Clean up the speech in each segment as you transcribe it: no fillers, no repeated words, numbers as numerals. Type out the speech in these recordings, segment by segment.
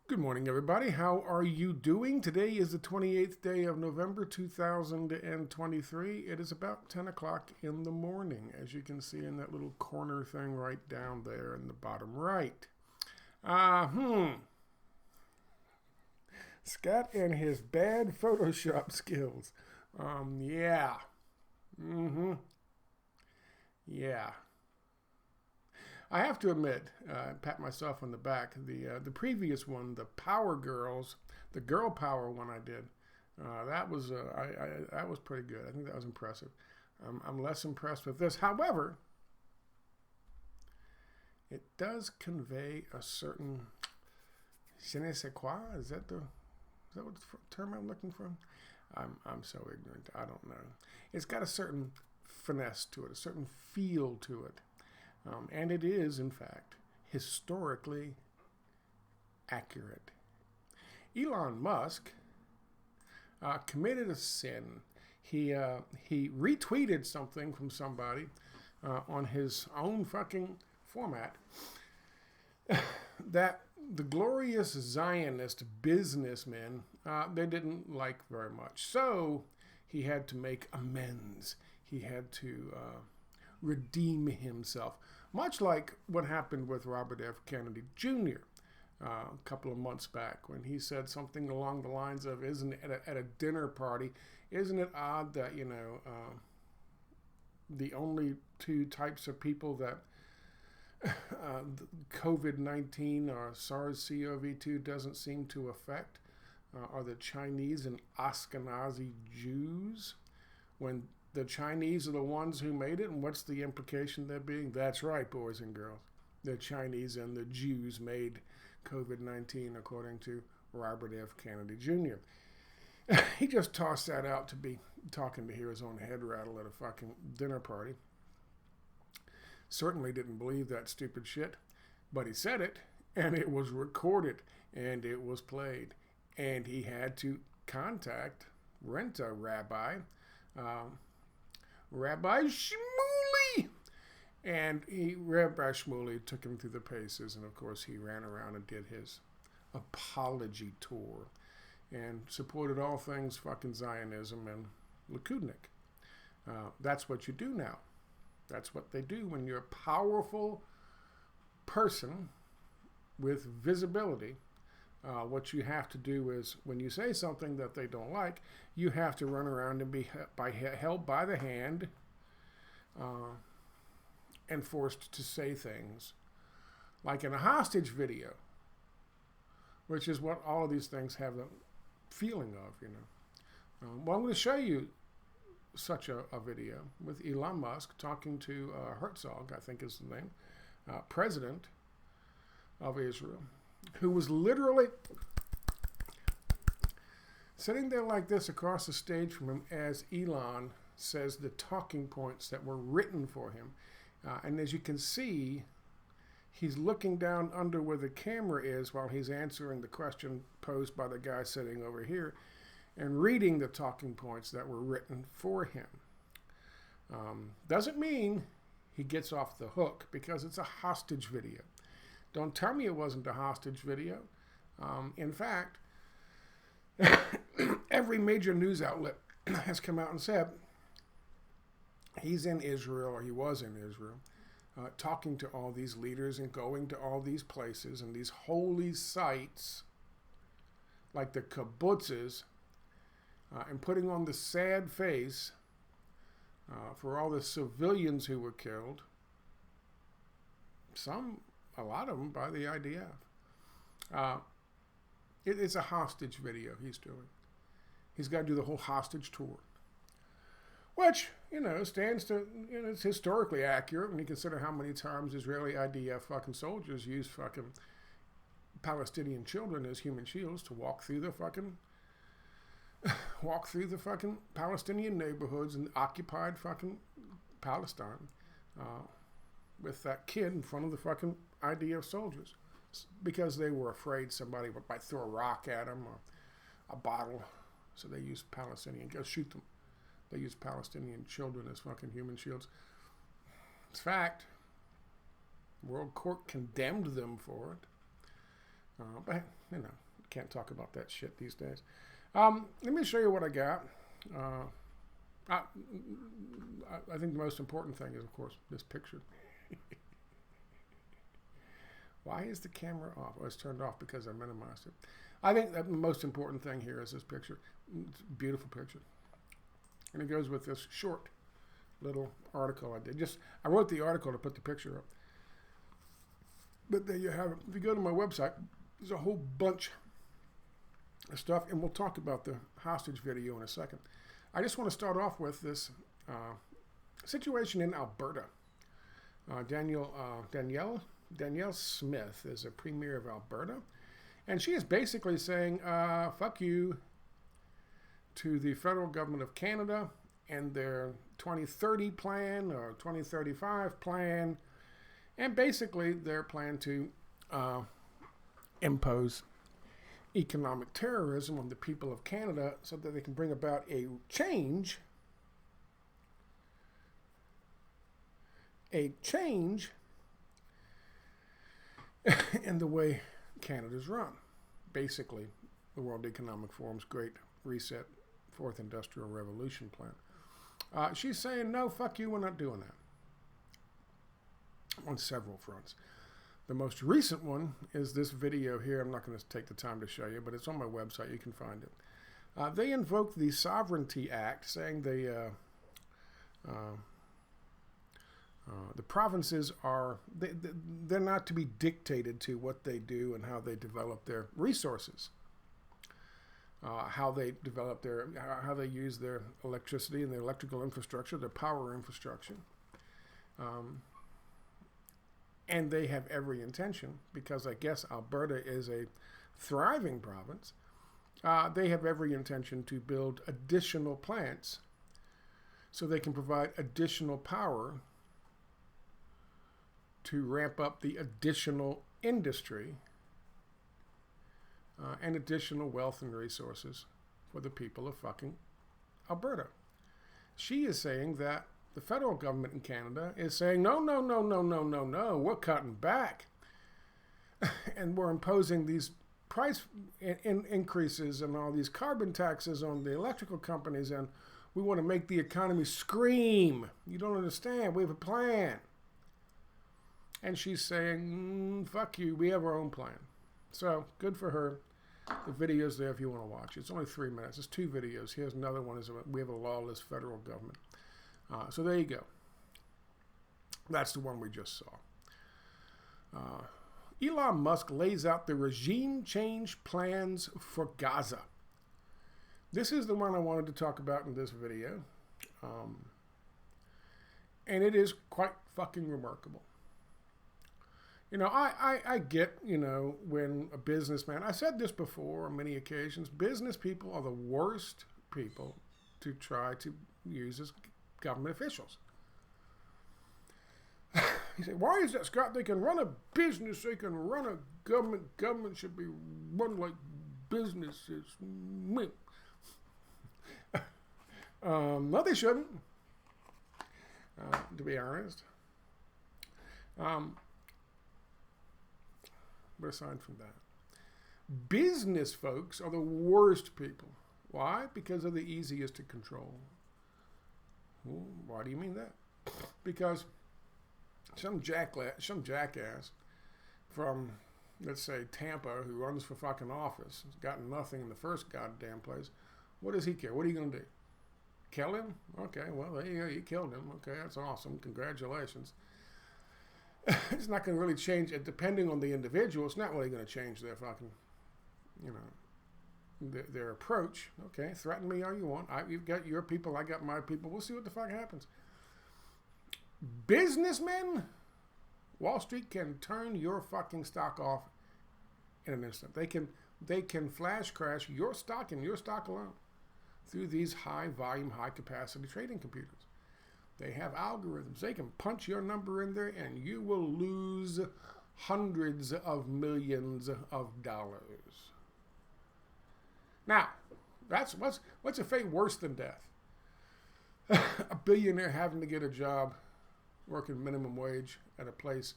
Good morning, everybody. How are you doing? Today is the 28th day of November 2023. It is about 10 o'clock in the morning, as you can see in that little corner thing right down there in the bottom right. Scott and his bad Photoshop skills. Yeah. Mm-hmm. Yeah. I have to admit, pat myself on the back. The previous one, the Power Girls, the Girl Power one I did, that was pretty good. I think that was impressive. I'm less impressed with this. However, it does convey a certain je ne sais quoi. Is that what term I'm looking for? I'm so ignorant. I don't know. It's got a certain finesse to it, a certain feel to it. And it is, in fact, historically accurate. Elon Musk committed a sin. He retweeted something from somebody on his own fucking format that the glorious Zionist businessmen they didn't like very much. So he had to make amends. He had to redeem himself, much like what happened with Robert F. Kennedy Jr. A couple of months back when he said something along the lines of, "Isn't it at a dinner party? Isn't it odd that the only two types of people that COVID-19 or SARS-CoV-2 doesn't seem to affect are the Chinese and Ashkenazi Jews, when the Chinese are the ones who made it, and what's the implication there being? That's right, boys and girls. The Chinese and the Jews made COVID-19, according to Robert F. Kennedy Jr. He just tossed that out to be talking to hear his own head rattle at a fucking dinner party. Certainly didn't believe that stupid shit, but he said it, and it was recorded, and it was played. And he had to rent a rabbi, Rabbi Shmuley. And Rabbi Shmuley took him through the paces, and of course he ran around and did his apology tour and supported all things fucking Zionism and Likudnik. That's what you do now. That's what they do when you're a powerful person with visibility. What you have to do is, when you say something that they don't like, you have to run around and be held by the hand and forced to say things. Like in a hostage video, which is what all of these things have a feeling of, well, I'm going to show you such a video with Elon Musk talking to Herzog, I think is the name, president of Israel, who was literally sitting there like this across the stage from him as Elon says the talking points that were written for him. And as you can see, he's looking down under where the camera is while he's answering the question posed by the guy sitting over here and reading the talking points that were written for him. Doesn't mean he gets off the hook, because it's a hostage video. Don't tell me it wasn't a hostage video. In fact, every major news outlet has come out and said he's in Israel, or he was in Israel, talking to all these leaders and going to all these places and these holy sites like the kibbutzes, and putting on the sad face for all the civilians who were killed. A lot of them by the IDF. It's a hostage video he's doing. He's got to do the whole hostage tour, which, stands to, it's historically accurate when you consider how many times Israeli IDF fucking soldiers use fucking Palestinian children as human shields to walk through the fucking Palestinian neighborhoods in occupied fucking Palestine with that kid in front of the fucking IDF soldiers, because they were afraid somebody might throw a rock at them or a bottle. So they used Palestinian, go shoot them. They used Palestinian children as fucking human shields. It's fact. World Court condemned them for it. But, you know, can't talk about that shit these days. Let me show you what I got. I think the most important thing is, of course, this picture. Why is the camera off? Oh, it's turned off because I minimized it. I think that the most important thing here is this picture. It's a beautiful picture. And it goes with this short little article I did. I wrote the article to put the picture up. But there you have it. If you go to my website, there's a whole bunch of stuff, and we'll talk about the hostage video in a second. I just want to start off with this situation in Alberta. Danielle Smith is a premier of Alberta, and she is basically saying, fuck you to the federal government of Canada and their 2030 plan or 2035 plan, and basically their plan to impose economic terrorism on the people of Canada so that they can bring about a change in the way Canada's run. Basically, the World Economic Forum's Great Reset, Fourth Industrial Revolution plan. She's saying, no, fuck you, we're not doing that. On several fronts. The most recent one is this video here. I'm not going to take the time to show you, but it's on my website. You can find it. They invoked the Sovereignty Act, saying the provinces are, they're not to be dictated to what they do and how they develop their resources, how they use their electricity and their electrical infrastructure, their power infrastructure. And they have every intention, because I guess Alberta is a thriving province, they have every intention to build additional plants so they can provide additional power to ramp up the additional industry and additional wealth and resources for the people of fucking Alberta. She is saying that the federal government in Canada is saying, no, we're cutting back. And we're imposing these price increases and all these carbon taxes on the electrical companies, and we want to make the economy scream. You don't understand. We have a plan. And she's saying, fuck you, we have our own plan. So, good for her. The video's there if you want to watch it. It's only 3 minutes. It's 2 videos. Here's another one. We have a lawless federal government. So there you go. That's the one we just saw. Elon Musk lays out the regime change plans for Gaza. This is the one I wanted to talk about in this video. And it is quite fucking remarkable. You know, I get, you know, when a businessman, I said this before on many occasions, business people are the worst people to try to use as government officials. He said, why is that, Scott? They can run a business, they can run a government. Government should be run like businesses. No, they shouldn't, to be honest. But aside from that, business folks are the worst people. Why? Because they're the easiest to control. Well, why do you mean that? Because some jackass from, let's say, Tampa, who runs for fucking office, has gotten nothing in the first goddamn place. What does he care? What are you going to do? Kill him? Okay, well, there you go. You killed him. Okay, that's awesome. Congratulations. It's not going to really change it, depending on the individual. It's not really going to change their fucking, you know, their approach. Okay, threaten me all you want. You've got your people, I got my people. We'll see what the fuck happens. Businessmen, Wall Street can turn your fucking stock off in an instant. They can flash crash your stock and your stock alone through these high volume, high capacity trading computers. They have algorithms. They can punch your number in there and you will lose hundreds of millions of dollars. Now, what's a fate worse than death? A billionaire having to get a job working minimum wage at a place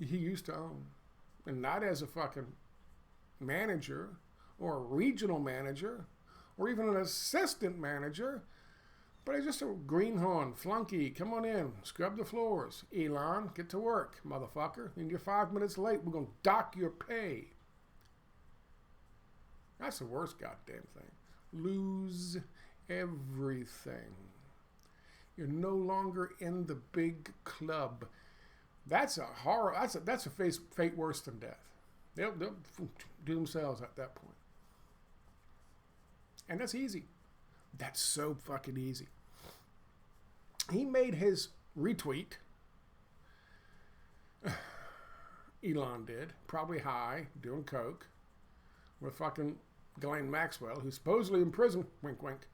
he used to own. And not as a fucking manager or a regional manager or even an assistant manager, but he's just a greenhorn, flunky. Come on in, scrub the floors. Elon, get to work, motherfucker. And you're 5 minutes late, we're going to dock your pay. That's the worst goddamn thing. Lose everything. You're no longer in the big club. That's a horror. That's a fate worse than death. They'll do themselves at that point. And that's easy. That's so fucking easy. He made his retweet. Elon did. Probably high, doing coke. With fucking Ghislaine Maxwell, who's supposedly in prison. Wink, wink.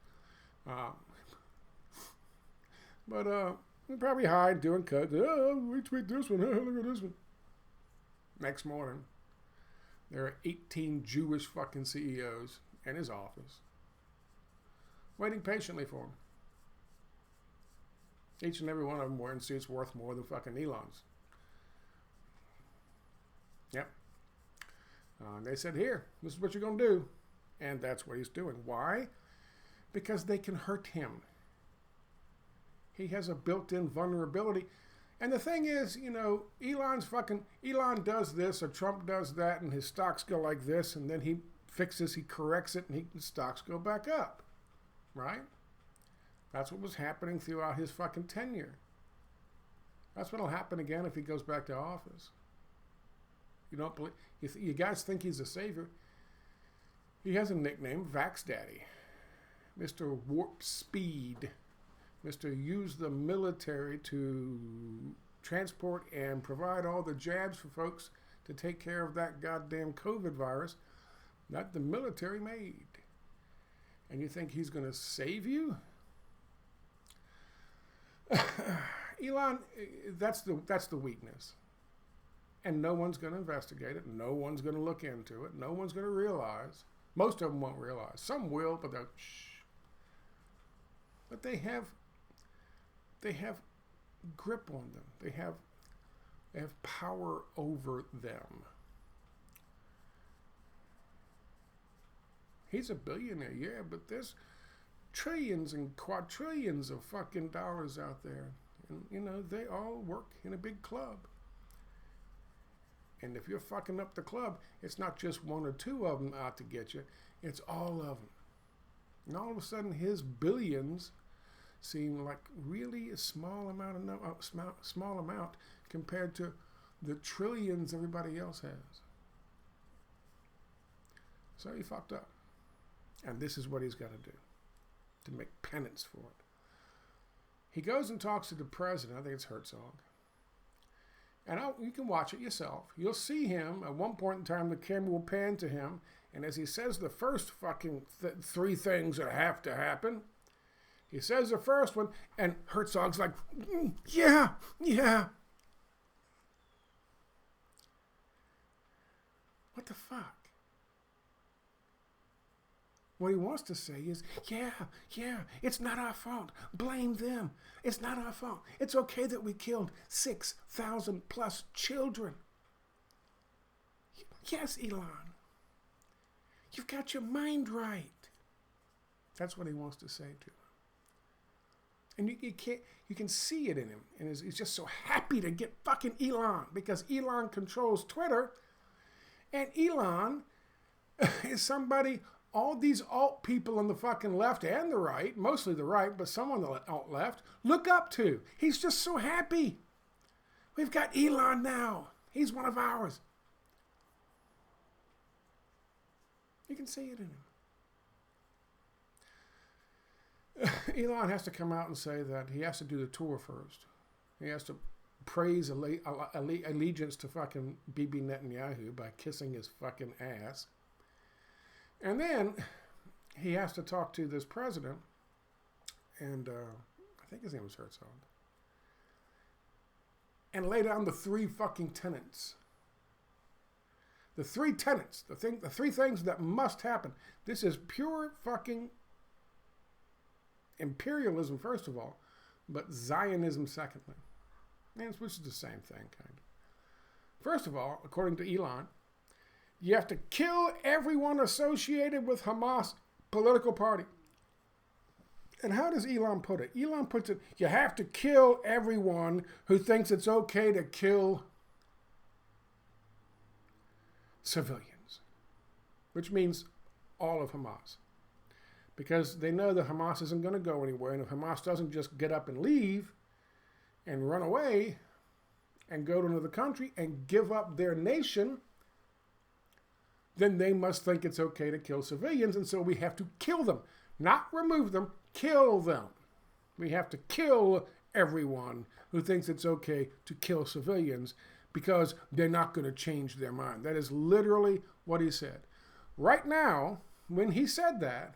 But probably high, doing coke. Oh, retweet this one. Oh, look at this one. Next morning, there are 18 Jewish fucking CEOs in his office waiting patiently for him. Each and every one of them wearing suits worth more than fucking Elon's. Yep. They said, here, this is what you're going to do. And that's what he's doing. Why? Because they can hurt him. He has a built-in vulnerability. And the thing is, you know, Elon does this or Trump does that and his stocks go like this and then he fixes, he corrects it and his stocks go back up. Right? That's what was happening throughout his fucking tenure. That's what'll happen again if he goes back to office. You don't believe? You guys think he's a savior? He has a nickname, Vax Daddy, Mr. Warp Speed, Mr. Use the military to transport and provide all the jabs for folks to take care of that goddamn COVID virus that the military made. And you think he's going to save you? Elon, that's the weakness. And no one's going to investigate it. No one's going to look into it. No one's going to realize. Most of them won't realize. Some will, but they'll shh. But they have grip on them. They have power over them. He's a billionaire, yeah, but there's trillions and quadrillions of fucking dollars out there. And, you know, they all work in a big club. And if you're fucking up the club, it's not just one or two of them out to get you. It's all of them. And all of a sudden, his billions seem like really a small amount compared to the trillions everybody else has. So he fucked up. And this is what he's got to do to make penance for it. He goes and talks to the president. I think it's Herzog. And you can watch it yourself. You'll see him. At one point in time, the camera will pan to him. And as he says the first fucking three things that have to happen, he says the first one, and Herzog's like, yeah. What the fuck? What he wants to say is, yeah, it's not our fault. Blame them. It's not our fault. It's okay that we killed 6,000 plus children. Yes, Elon. You've got your mind right. That's what he wants to say to him. And you can see it in him. And he's just so happy to get fucking Elon because Elon controls Twitter. And Elon is somebody all these alt people on the fucking left and the right, mostly the right, but some on the alt left, look up to. He's just so happy. We've got Elon now. He's one of ours. You can see it in him. Elon has to come out and say that he has to do the tour first. He has to praise allegiance to fucking Bibi Netanyahu by kissing his fucking ass. And then he has to talk to this president, and I think his name was Herzog, and lay down the three fucking tenets. The three tenets, the three things that must happen. This is pure fucking imperialism, first of all, but Zionism, secondly. And which is the same thing, kind of. First of all, according to Elon, You have to kill everyone associated with Hamas political party. And how does Elon put it? Elon puts it, you have to kill everyone who thinks it's okay to kill civilians, which means all of Hamas. Because they know that Hamas isn't going to go anywhere, and if Hamas doesn't just get up and leave and run away and go to another country and give up their nation, then they must think it's okay to kill civilians, and so we have to kill them. Not remove them, kill them. We have to kill everyone who thinks it's okay to kill civilians because they're not going to change their mind. That is literally what he said. Right now, when he said that,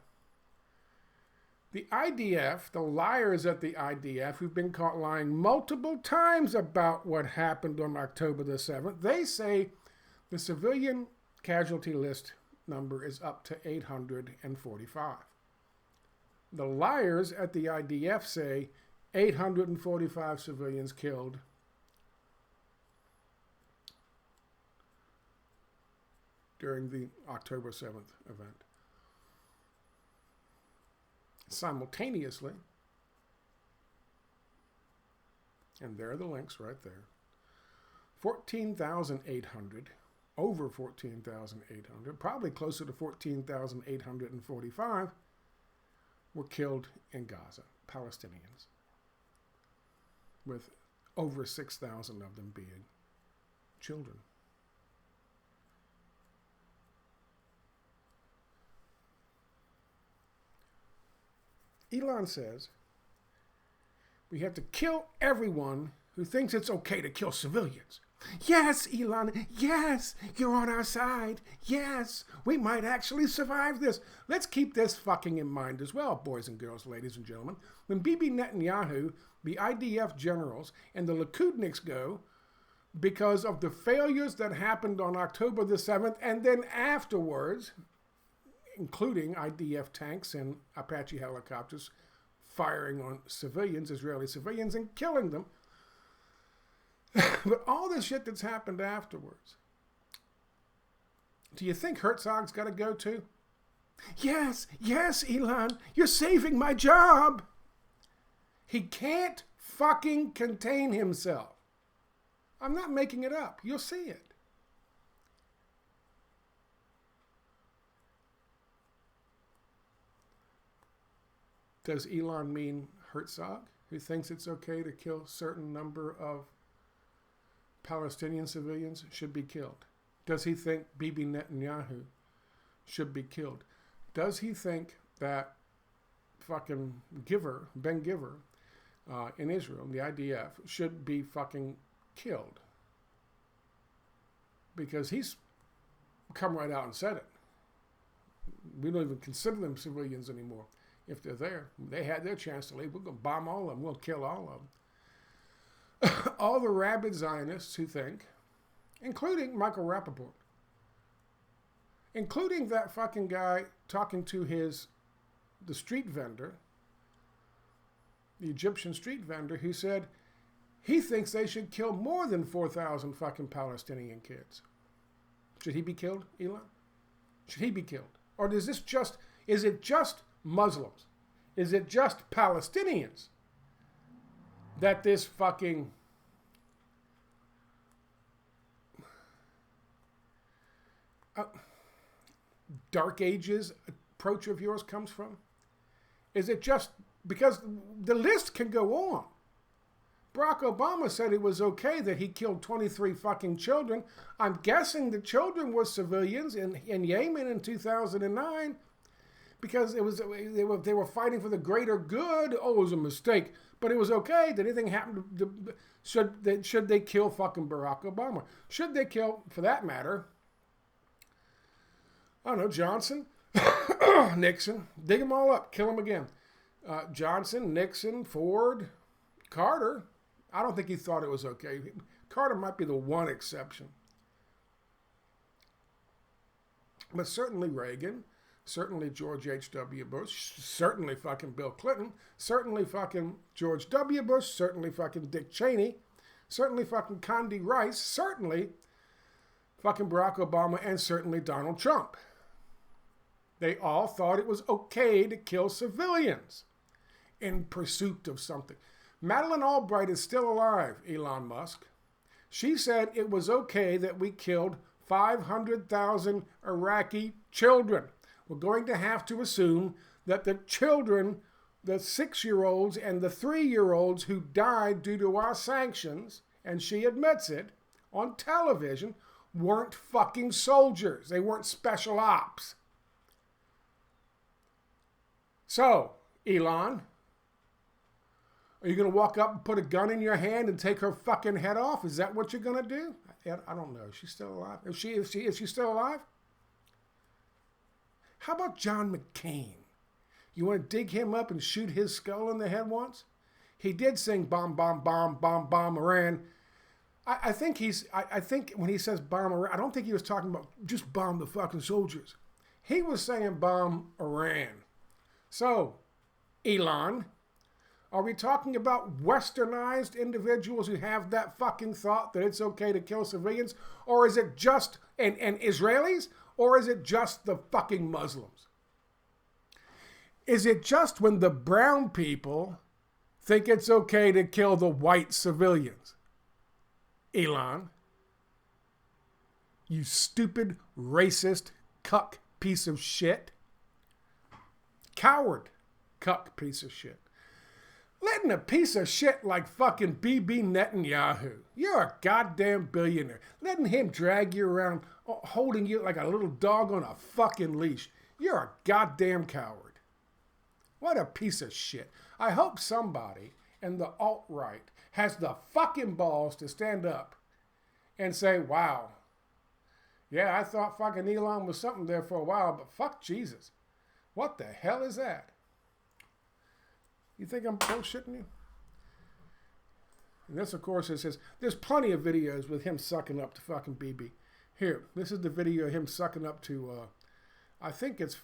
the IDF, the liars at the IDF, who've been caught lying multiple times about what happened on October the 7th, they say the civilian casualty list number is up to 845. The liars at the IDF say 845 civilians killed during the October 7th event. Simultaneously, and there are the links right there, 14,800, over 14,800, probably closer to 14,845, were killed in Gaza, Palestinians, with over 6,000 of them being children. Elon says we have to kill everyone who thinks it's okay to kill civilians. Yes, Elon, yes, you're on our side. Yes, we might actually survive this. Let's keep this fucking in mind as well, boys and girls, ladies and gentlemen. When Bibi Netanyahu, the IDF generals, and the Likudniks go, because of the failures that happened on October the 7th, and then afterwards, including IDF tanks and Apache helicopters firing on civilians, Israeli civilians, and killing them. But all this shit that's happened afterwards, do you think Herzog's got to go too? Yes, yes, Elon, you're saving my job. He can't fucking contain himself. I'm not making it up. You'll see it. Does Elon mean Herzog, who thinks it's okay to kill a certain number of Palestinian civilians should be killed? Does he think Bibi Netanyahu should be killed? Does he think that fucking Ben Giver, in Israel, the IDF, should be fucking killed? Because he's come right out and said it. We don't even consider them civilians anymore. If they're there, they had their chance to leave. We're going to bomb all of them. We'll kill all of them. All the rabid Zionists who think, including Michael Rappaport, including that fucking guy talking to the street vendor, the Egyptian street vendor, who said he thinks they should kill more than 4,000 fucking Palestinian kids. Should he be killed, Elon? Should he be killed? Or is it just Muslims? Is it just Palestinians that this fucking Dark Ages approach of yours comes from? Is it just because the list can go on? Barack Obama said it was okay that he killed 23 fucking children. I'm guessing the children were civilians in Yemen in 2009 because they were fighting for the greater good. Oh, it was a mistake, but it was okay. Did anything happen should they kill fucking Barack Obama? Should they kill, for that matter, I don't know, Johnson, Nixon? Dig them all up, kill them again. Johnson, Nixon, Ford, Carter. I don't think he thought it was okay. Carter might be the one exception. But certainly Reagan, certainly George H.W. Bush, certainly fucking Bill Clinton, certainly fucking George W. Bush, certainly fucking Dick Cheney, certainly fucking Condi Rice, certainly fucking Barack Obama, and certainly Donald Trump. They all thought it was okay to kill civilians in pursuit of something. Madeleine Albright is still alive, Elon Musk. She said it was okay that we killed 500,000 Iraqi children. We're going to have to assume that the children, the 6-year-olds and the 3-year-olds who died due to our sanctions, and she admits it, on television, weren't fucking soldiers. They weren't special ops. So, Elon, are you going to walk up and put a gun in your hand and take her fucking head off? Is that what you're going to do? I don't know. Is she still alive? Is she still alive? How about John McCain? You want to dig him up and shoot his skull in the head once? He did sing bomb, bomb, bomb, bomb, bomb Iran. I think when he says bomb Iran, I don't think he was talking about just bomb the fucking soldiers. He was saying bomb Iran. So, Elon, are we talking about westernized individuals who have that fucking thought that it's okay to kill civilians? Or is it just, and Israelis? Or is it just the fucking Muslims? Is it just when the brown people think it's okay to kill the white civilians? Elon, you stupid, racist, cuck piece of shit. Coward, cuck piece of shit. Letting a piece of shit like fucking Bibi Netanyahu, you're a goddamn billionaire, letting him drag you around, holding you like a little dog on a fucking leash. You're a goddamn coward. What a piece of shit. I hope somebody in the alt-right has the fucking balls to stand up and say, wow, yeah, I thought fucking Elon was something there for a while, but fuck Jesus. What the hell is that? You think I'm bullshitting you? And this, of course, it says, there's plenty of videos with him sucking up to fucking BB. Here, this is the video of him sucking up to, I think it's the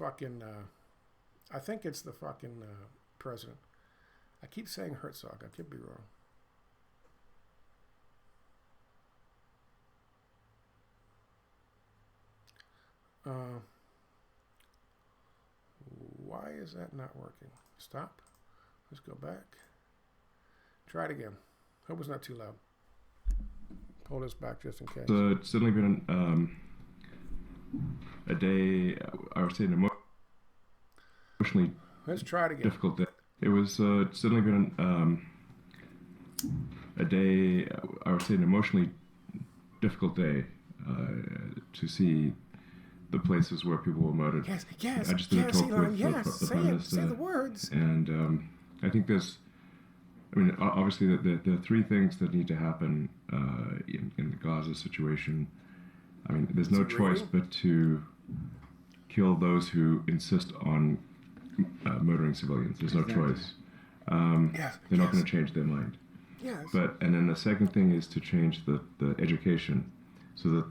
fucking president. I keep saying Herzog. I could be wrong. Why is that not working? Stop. Let's go back. Try it again. Hope it's not too loud. Pull this back just in case. So it's certainly been a day, I would say, an emotionally Let's try it again. difficult day. It was certainly been a day, I would say, an emotionally difficult day to see the places where people were murdered. Yes, I just did a talk Elon, with yes, the say Prime it, Minister, say the words. And I think obviously there are three things that need to happen in the Gaza situation. I mean, there's no choice but to kill those who insist on murdering civilians. There's no choice. They're not going to change their mind. Yes. And then the second thing is to change the education so that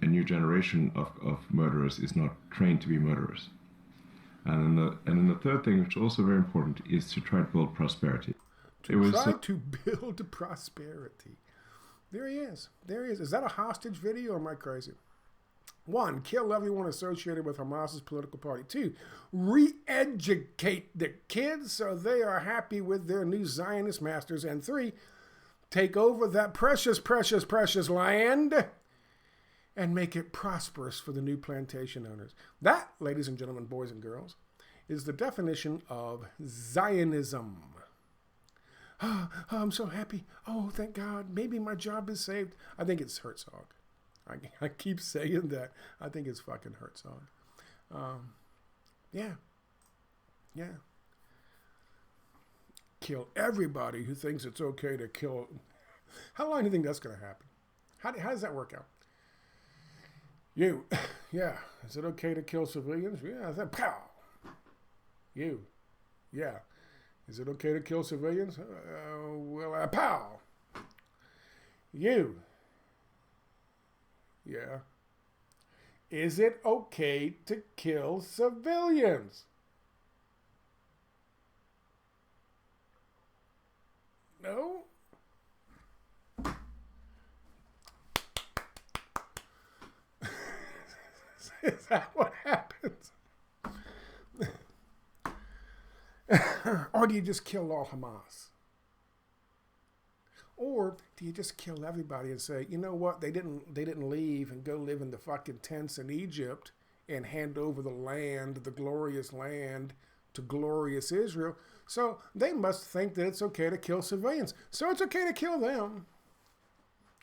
a new generation of murderers is not trained to be murderers. And then the third thing, which is also very important, is to try to build prosperity. To build prosperity. There he is. There he is. Is that a hostage video or am I crazy? 1, kill everyone associated with Hamas's political party. 2, re-educate the kids so they are happy with their new Zionist masters. And 3, take over that precious, precious, precious land and make it prosperous for the new plantation owners. That, ladies and gentlemen, boys and girls, is the definition of Zionism. Oh, I'm so happy. Oh, thank God. Maybe my job is saved. I think it's Herzog. I keep saying that. I think it's fucking Herzog. Yeah. Kill everybody who thinks it's okay to kill. How long do you think that's going to happen? How does that work out? You, yeah. Is it okay to kill civilians? Yeah. I said, pow. You, yeah. Is it okay to kill civilians? Pow. You, yeah. Is it okay to kill civilians? No? Is that what happens? Or do you just kill all Hamas? Or do you just kill everybody and say, you know what, they didn't leave and go live in the fucking tents in Egypt and hand over the land, the glorious land, to glorious Israel. So they must think that it's okay to kill civilians. So it's okay to kill them.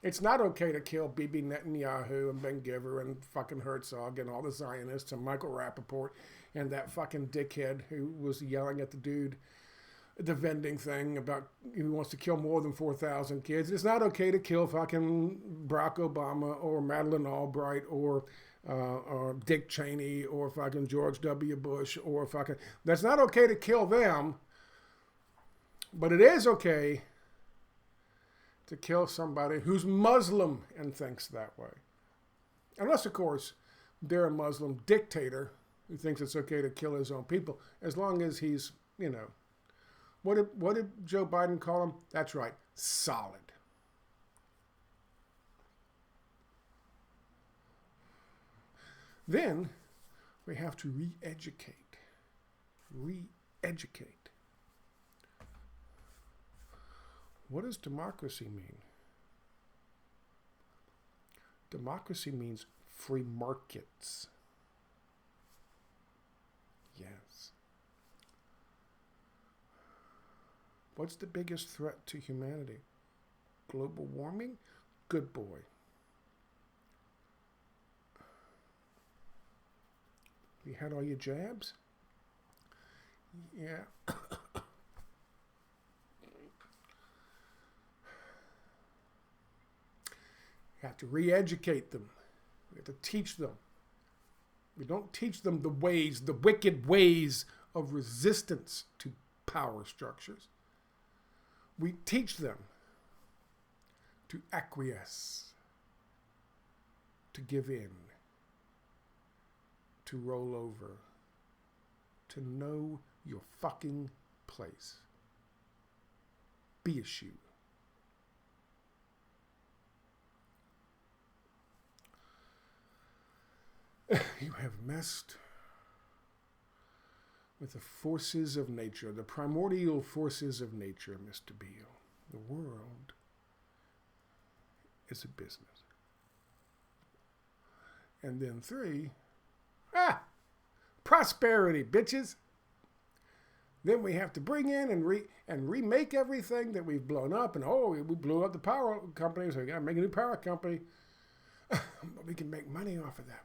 It's not okay to kill Bibi Netanyahu and Ben Giver and fucking Herzog and all the Zionists and Michael Rappaport and that fucking dickhead who was yelling at the dude at the vending thing about who wants to kill more than 4,000 kids. It's not okay to kill fucking Barack Obama or Madeleine Albright or Dick Cheney or fucking George W. Bush or fucking... That's not okay to kill them, but it is okay to kill somebody who's Muslim and thinks that way. Unless, of course, they're a Muslim dictator who thinks it's okay to kill his own people, as long as he's, you know... What did Joe Biden call him? That's right, solid. Then we have to re-educate. Re-educate. What does democracy mean? Democracy means free markets. Yes. What's the biggest threat to humanity? Global warming? Good boy. You had all your jabs? Yeah. You have to re-educate them. We have to teach them. We don't teach them the ways, the wicked ways of resistance to power structures. We teach them to acquiesce, to give in, to roll over, to know your fucking place. Be a shoe. You have messed with the forces of nature, the primordial forces of nature, Mr. Beale. The world is a business. And then 3, prosperity, bitches. Then we have to bring in and remake everything that we've blown up. And we blew up the power company, so we got to make a new power company. But we can make money off of that.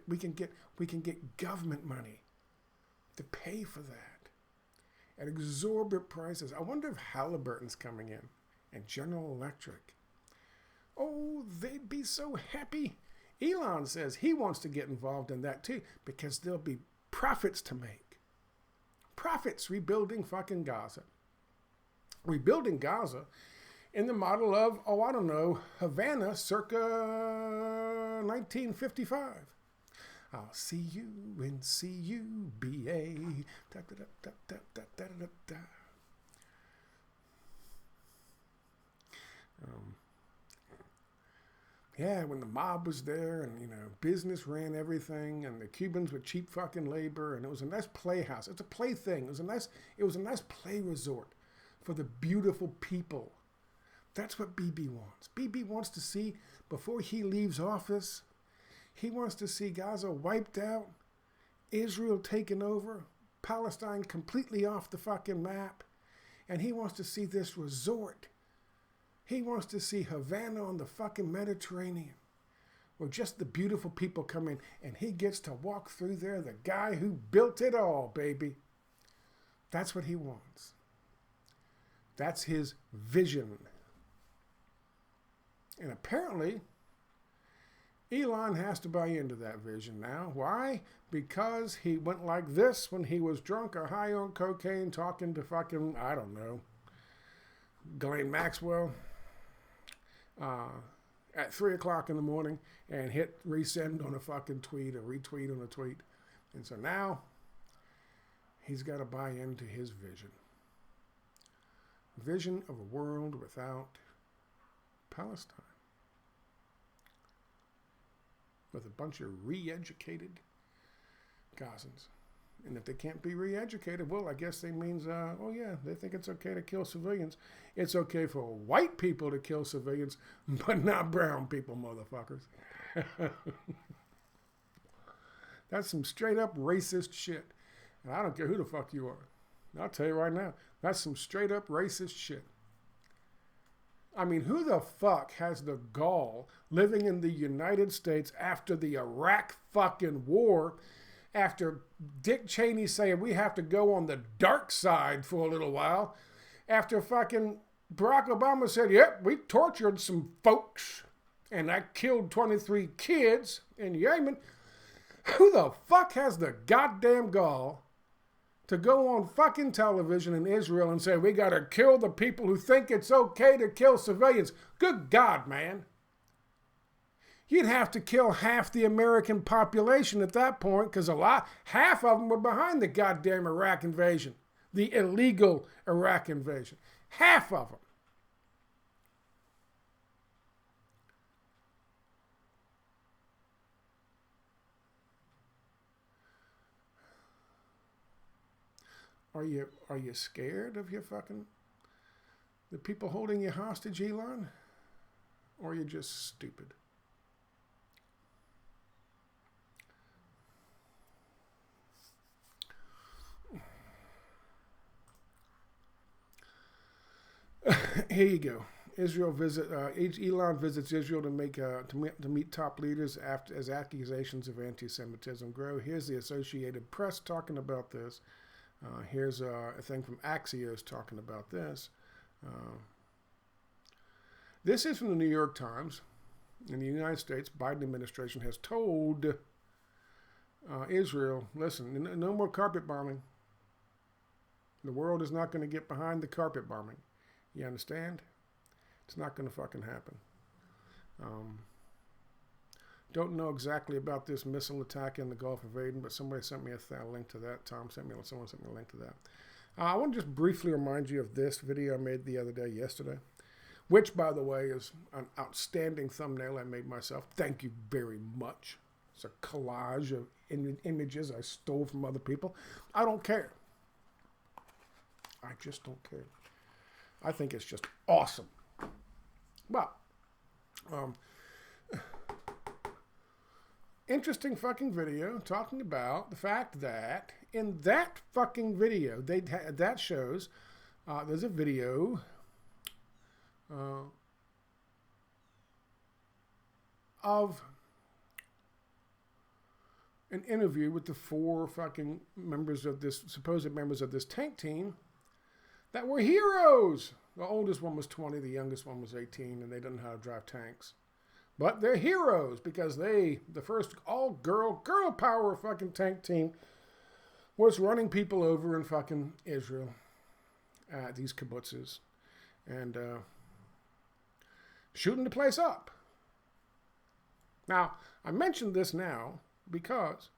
We can get government money to pay for that at exorbitant prices. I wonder if Halliburton's coming in and General Electric. Oh, they'd be so happy. Elon says he wants to get involved in that too because there'll be profits to make. Profits rebuilding fucking Gaza. Rebuilding Gaza in the model of, Havana circa 1955. I'll see you in CUBA. Da, da, da, da, da, da, da, da. Yeah, when the mob was there and, business ran everything and the Cubans were cheap fucking labor and it was a nice playhouse. It's a plaything. It was a nice play resort for the beautiful people. That's what BB wants. BB wants to see, before he leaves office, he wants to see Gaza wiped out, Israel taken over, Palestine completely off the fucking map, and he wants to see this resort. He wants to see Havana on the fucking Mediterranean, where just the beautiful people come in, and he gets to walk through there, the guy who built it all, baby. That's what he wants. That's his vision. And apparently, Elon has to buy into that vision now. Why? Because he went like this when he was drunk or high on cocaine talking to fucking, Ghislaine Maxwell at 3 o'clock in the morning and hit resend on a fucking tweet or retweet on a tweet. And so now he's got to buy into his vision. Vision of a world without Palestine. with a bunch of re-educated Gazans. And if they can't be re-educated, well, I guess that means, oh yeah, they think it's okay to kill civilians. It's okay for white people to kill civilians, but not brown people, motherfuckers. That's some straight up racist shit. And I don't care who the fuck you are. I'll tell you right now, that's some straight up racist shit. I mean, who the fuck has the gall living in the United States after the Iraq fucking war, after Dick Cheney saying we have to go on the dark side for a little while, after fucking Barack Obama said, yep, we tortured some folks and I killed 23 kids in Yemen. Who the fuck has the goddamn gall to go on fucking television in Israel and say, we gotta kill the people who think it's okay to kill civilians? Good God, man. You'd have to kill half the American population at that point, because half of them were behind the goddamn Iraq invasion, the illegal Iraq invasion. Half of them. Are you scared of your fucking, the people holding you hostage, Elon? Or are you just stupid? Here you go. Elon visits Israel to meet top leaders as accusations of anti-Semitism grow. Here's the Associated Press talking about this. Here's a thing from Axios talking about this. This is from the New York Times. In the United States, Biden administration has told Israel, listen, no more carpet bombing. The world is not going to get behind the carpet bombing. You understand? It's not going to fucking happen. Don't know exactly about this missile attack in the Gulf of Aden, but somebody sent me a link to that. Someone sent me a link to that. I want to just briefly remind you of this video I made the other day, yesterday, which, by the way, is an outstanding thumbnail I made myself. Thank you very much. It's a collage of images I stole from other people. I don't care. I just don't care. I think it's just awesome. Well, interesting fucking video talking about the fact that in that fucking video, that shows there's a video of an interview with the four fucking supposed members of this tank team that were heroes. The oldest one was 20, the youngest one was 18, and they didn't know how to drive tanks. But they're heroes because the first all-girl, girl power fucking tank team was running people over in fucking Israel at these kibbutzes and shooting the place up. Now, I mentioned this now because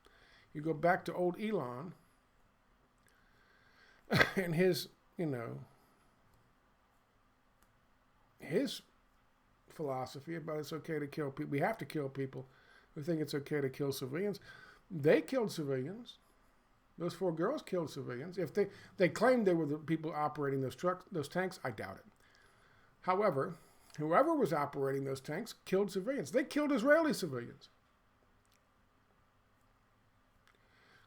you go back to old Elon and his philosophy about it's okay to kill people. We have to kill people who think it's okay to kill civilians. They killed civilians. Those four girls killed civilians. If they claimed they were the people operating those tanks, I doubt it. However, whoever was operating those tanks killed civilians. They killed Israeli civilians.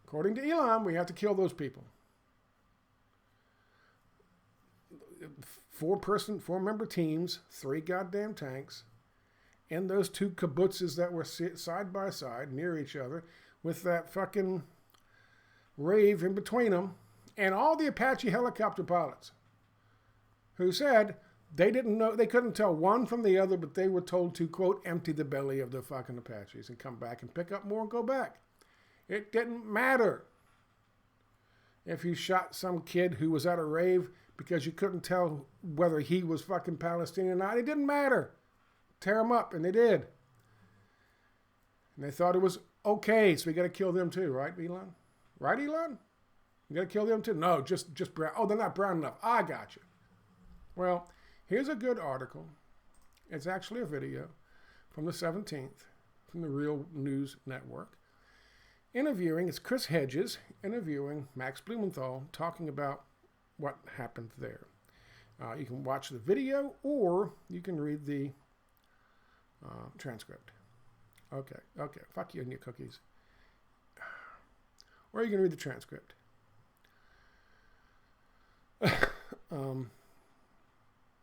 According to Elon, we have to kill those people. Four-member teams, 3 goddamn tanks, and those 2 kibbutzes that were side by side near each other with that fucking rave in between them, and all the Apache helicopter pilots who said they didn't know, they couldn't tell one from the other, but they were told to, quote, empty the belly of the fucking Apaches and come back and pick up more and go back. It didn't matter if you shot some kid who was at a rave because you couldn't tell whether he was fucking Palestinian or not. It didn't matter. Tear them up, and they did. And they thought it was okay, so we got to kill them too, right, Elon? Right, Elon? We got to kill them too? No, just brown. Oh, they're not brown enough. I got you. Well, here's a good article. It's actually a video from the 17th from the Real News Network. It's Chris Hedges interviewing Max Blumenthal, talking about what happened there. You can watch the video, or you can read the transcript. Okay, fuck you and your cookies. Or you can read the transcript.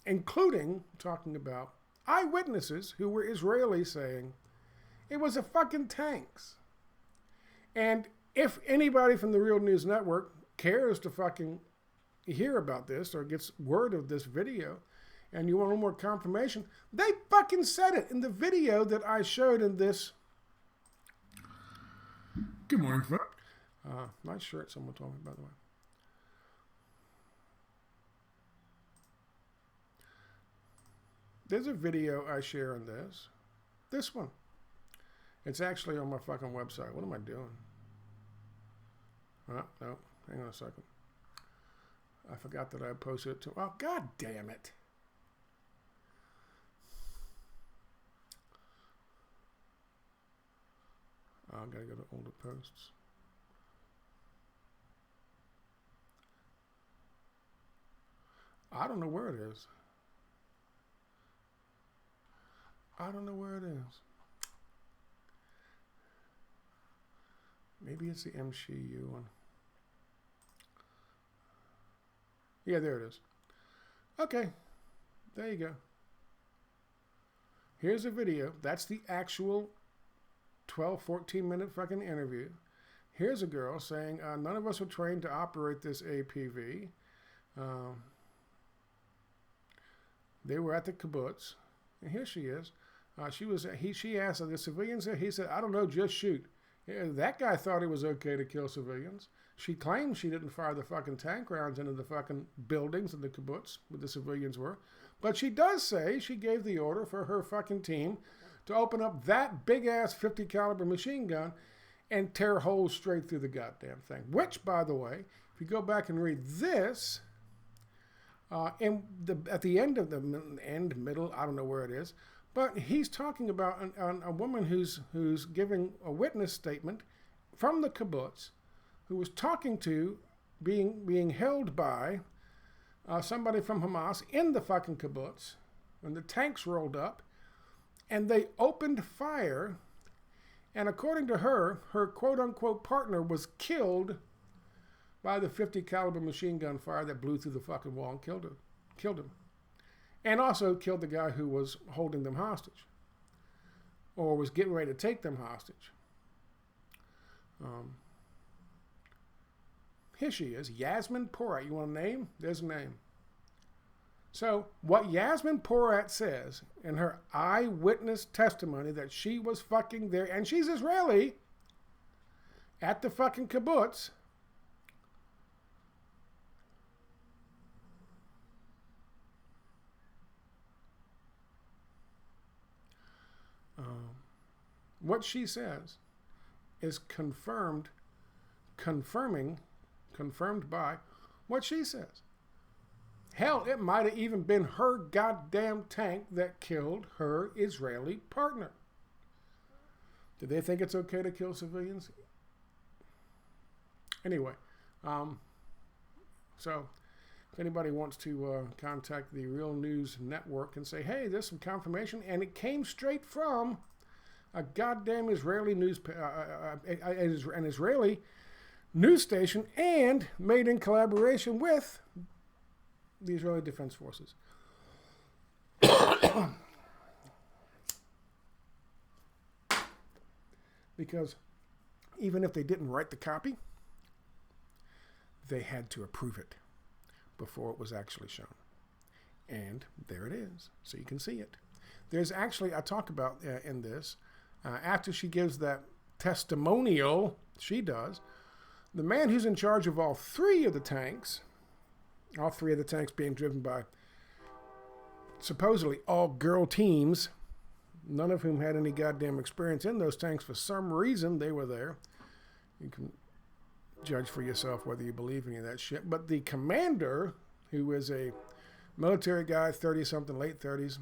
Including talking about eyewitnesses who were Israeli saying it was a fucking tanks. And if anybody from the Real News Network cares to fucking hear about this or gets word of this video and you want a little more confirmation, they fucking said it in the video that I showed in this. Good morning, folks. Nice shirt, someone told me, by the way. There's a video I share in this. This one. It's actually on my fucking website. What am I doing? Oh, no. Hang on a second. I forgot that I posted it to... Oh, God damn it. I've got to go to older posts. I don't know where it is. I don't know where it is. Maybe it's the MCU one. Yeah, there it is. Okay. There you go. Here's a video. That's the actual 12, 14-minute fucking interview. Here's a girl saying, none of us were trained to operate this APV. They were at the kibbutz. And here she is. She asked the civilians there. He said, I don't know, just shoot. Yeah, that guy thought it was okay to kill civilians. She claimed she didn't fire the fucking tank rounds into the fucking buildings in the kibbutz where the civilians were. But she does say she gave the order for her fucking team to open up that big-ass 50 caliber machine gun and tear holes straight through the goddamn thing. Which, by the way, if you go back and read this, at the end of the middle, I don't know where it is, but he's talking about a woman who's giving a witness statement from the kibbutz, who was talking to, being held by somebody from Hamas in the fucking kibbutz, when the tanks rolled up, and they opened fire, and according to her quote-unquote partner was killed by the 50 caliber machine gun fire that blew through the fucking wall and killed him. And also killed the guy who was holding them hostage. Or was getting ready to take them hostage. Here she is, Yasmin Porat. You want a name? There's a name. So, what Yasmin Porat says in her eyewitness testimony that she was fucking there, and she's Israeli, at the fucking kibbutz, what she says is confirmed by what she says. Hell, it might have even been her goddamn tank that killed her Israeli partner. Do they think it's okay to kill civilians? Anyway, so if anybody wants to contact the Real News Network and say, hey, there's some confirmation, and it came straight from a goddamn Israeli an Israeli news station, and made in collaboration with the Israeli Defense Forces. Because even if they didn't write the copy, they had to approve it before it was actually shown. And there it is, so you can see it. There's actually, I talk about in this, after she gives that testimonial, she does, the man who's in charge of all three of the tanks being driven by supposedly all girl teams, none of whom had any goddamn experience in those tanks. For some reason, they were there. You can judge for yourself whether you believe any of that shit. But the commander, who is a military guy, 30-something, late 30s,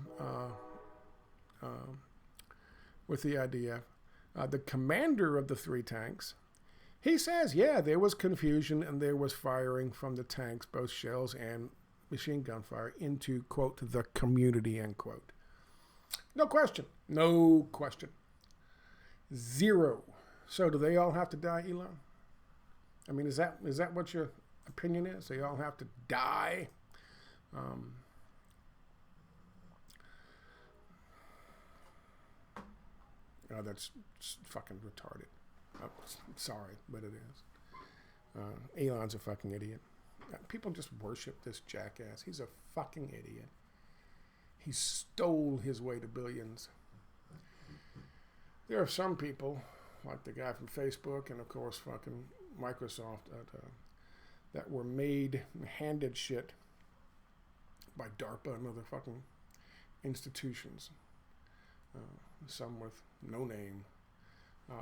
with the IDF, the commander of the 3 tanks, he says, yeah, there was confusion and there was firing from the tanks, both shells and machine gun fire, into, quote, the community, end quote. No question. No question. 0. So do they all have to die, Elon? I mean, is that what your opinion is? They all have to die? Oh, that's fucking retarded. I'm sorry, but it is. Elon's a fucking idiot. People just worship this jackass. He's a fucking idiot. He stole his way to billions. There are some people, like the guy from Facebook and, of course, fucking Microsoft, that were handed shit by DARPA and other fucking institutions, some with no name,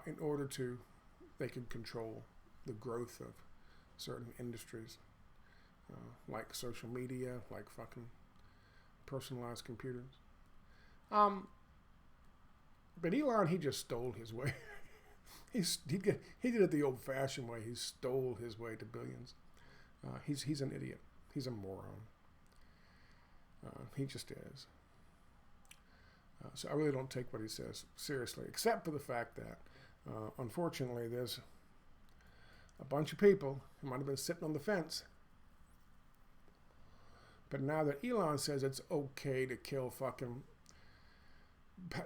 in order they could control the growth of certain industries, like social media, like fucking personalized computers. But Elon, he just stole his way. He did it the old-fashioned way. He stole his way to billions. He's an idiot. He's a moron. He just is. So I really don't take what he says seriously, except for the fact that, unfortunately, there's a bunch of people who might have been sitting on the fence. But now that Elon says it's okay to kill fucking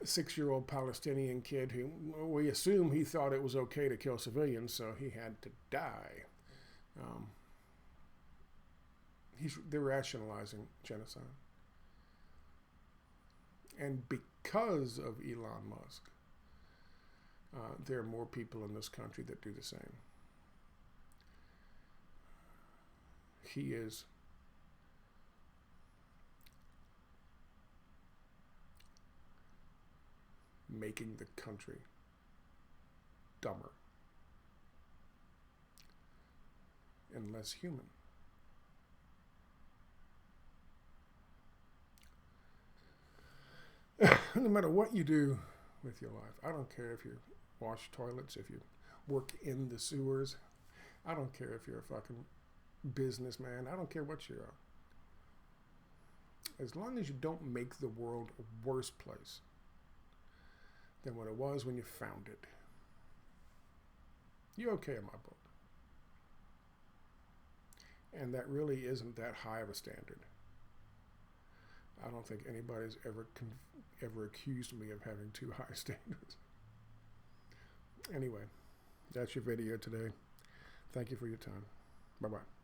6-year-old Palestinian kid who we assume he thought it was okay to kill civilians, so he had to die. They're rationalizing genocide. And because of Elon Musk, there are more people in this country that do the same. He is making the country dumber and less human. No matter what you do with your life, I don't care if you wash toilets, if you work in the sewers, I don't care if you're a fucking businessman, I don't care what you are. As long as you don't make the world a worse place than what it was when you found it, you're okay in my book. And that really isn't that high of a standard. I don't think anybody's ever accused me of having too high standards. Anyway, that's your video today. Thank you for your time. Bye-bye.